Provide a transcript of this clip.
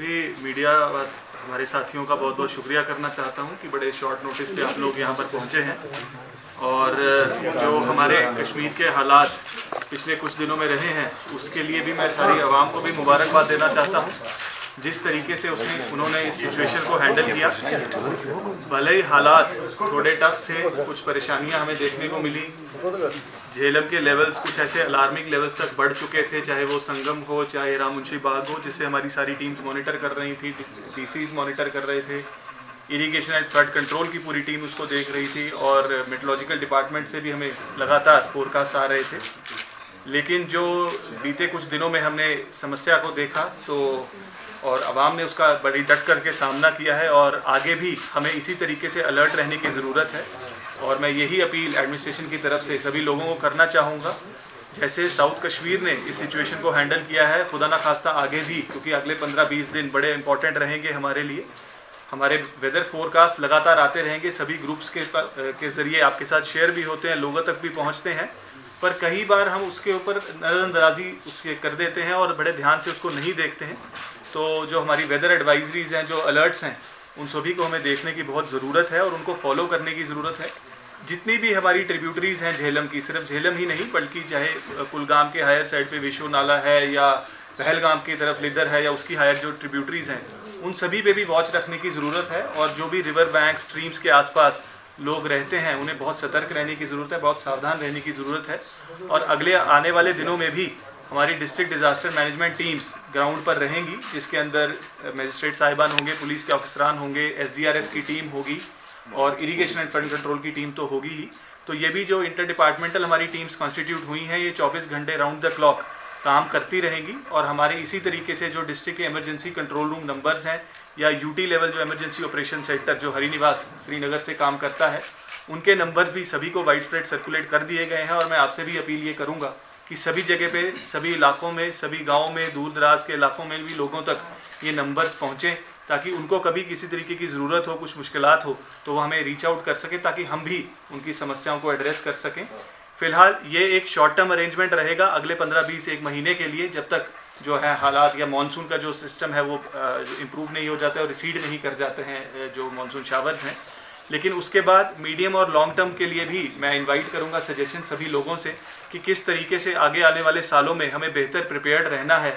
भी मीडिया हमारे साथियों का बहुत बहुत शुक्रिया करना चाहता हूं कि बड़े शॉर्ट नोटिस पे आप लोग यहां पर पहुंचे हैं और जो हमारे कश्मीर के हालात पिछले कुछ दिनों में रहे हैं उसके लिए भी मैं सारी आवाम को भी मुबारकबाद देना चाहता हूं। जिस तरीके से उन्होंने इस सिचुएशन को हैंडल किया, भले ही हालात थोड़े टफ थे, कुछ परेशानियां हमें देखने को मिली, झेलम के लेवल्स कुछ ऐसे अलार्मिंग लेवल्स तक बढ़ चुके थे, चाहे वो संगम हो चाहे राममुंशी बाग हो, जिसे हमारी सारी टीम्स मॉनिटर कर रही थी, डीसीज मॉनिटर कर रहे थे, इरिगेशन एंड फ्लड कंट्रोल की पूरी टीम उसको देख रही थी और मेट्रोलॉजिकल डिपार्टमेंट से भी हमें लगातार फोरकास्ट आ रहे थे। लेकिन जो बीते कुछ दिनों में हमने समस्या को देखा तो और आवाम ने उसका बड़ी डट करके सामना किया है और आगे भी हमें इसी तरीके से अलर्ट रहने की ज़रूरत है। और मैं यही अपील एडमिनिस्ट्रेशन की तरफ से सभी लोगों को करना चाहूँगा, जैसे साउथ कश्मीर ने इस सिचुएशन को हैंडल किया है, खुदा ना खास्ता आगे भी, क्योंकि अगले 15-20 दिन बड़े इंपॉर्टेंट रहेंगे हमारे लिए। हमारे वेदर फोरकास्ट लगातार आते रहेंगे, सभी ग्रुप्स के ज़रिए आपके साथ शेयर भी होते हैं, लोगों तक भी पहुँचते हैं, पर कई बार हम उसके ऊपर नज़रअंदाजी उसके कर देते हैं और बड़े ध्यान से उसको नहीं देखते हैं। तो जो हमारी वेदर एडवाइजरीज़ हैं, जो अलर्ट्स हैं, उन सभी को हमें देखने की बहुत ज़रूरत है और उनको फॉलो करने की ज़रूरत है। जितनी भी हमारी ट्रिब्यूटरीज़ हैं झेलम की, सिर्फ झेलम ही नहीं बल्कि चाहे कुलगाम के हायर साइड पे विशु नाला है या पहलगाम की तरफ लिदर है या उसकी हायर जो ट्रिब्यूटरीज़ हैं, उन सभी पे भी वॉच रखने की ज़रूरत है। और जो भी रिवर बैंक स्ट्रीम्स के आसपास लोग रहते हैं उन्हें बहुत सतर्क रहने की ज़रूरत है, बहुत सावधान रहने की ज़रूरत है। और अगले आने वाले दिनों में भी हमारी district disaster management teams ground पर रहेंगी, जिसके अंदर मजिस्ट्रेट साहिबान होंगे, पुलिस के ऑफिसरान होंगे, SDRF की टीम होगी और इरिगेशन एंड फ्लड कंट्रोल की टीम तो होगी ही। तो ये भी जो इंटर डिपार्टमेंटल हमारी टीम्स कॉन्स्टिट्यूट हुई हैं, ये 24 घंटे राउंड द क्लॉक काम करती रहेंगी। और हमारे इसी तरीके से जो डिस्ट्रिक्ट के इमरजेंसी कंट्रोल रूम नंबर्स हैं या UT लेवल जो इमरजेंसी ऑपरेशन सेंटर जो हरिनिवास श्रीनगर से काम करता है, उनके नंबर्स भी सभी को वाइड स्प्रेड सर्कुलेट कर दिए गए हैं। और मैं आपसे भी अपील ये करूँगा कि सभी जगह पे, सभी इलाकों में, सभी गाँवों में, दूर दराज के इलाकों में भी लोगों तक ये नंबर्स पहुँचें, ताकि उनको कभी किसी तरीके की ज़रूरत हो, कुछ मुश्किलात हो, तो वो हमें रीच आउट कर सकें, ताकि हम भी उनकी समस्याओं को एड्रेस कर सकें। फ़िलहाल ये एक शॉर्ट टर्म अरेंजमेंट रहेगा अगले 15-20 एक महीने के लिए, जब तक जो है हालात या मानसून का जो सिस्टम है वो इम्प्रूव नहीं हो जाता है और रिसीड नहीं कर जाते हैं जो मानसून शावर्स हैं। लेकिन उसके बाद मीडियम और लॉन्ग टर्म के लिए भी मैं इनवाइट करूंगा सजेशन सभी लोगों से कि किस तरीके से आगे आने वाले सालों में हमें बेहतर प्रिपेयर्ड रहना है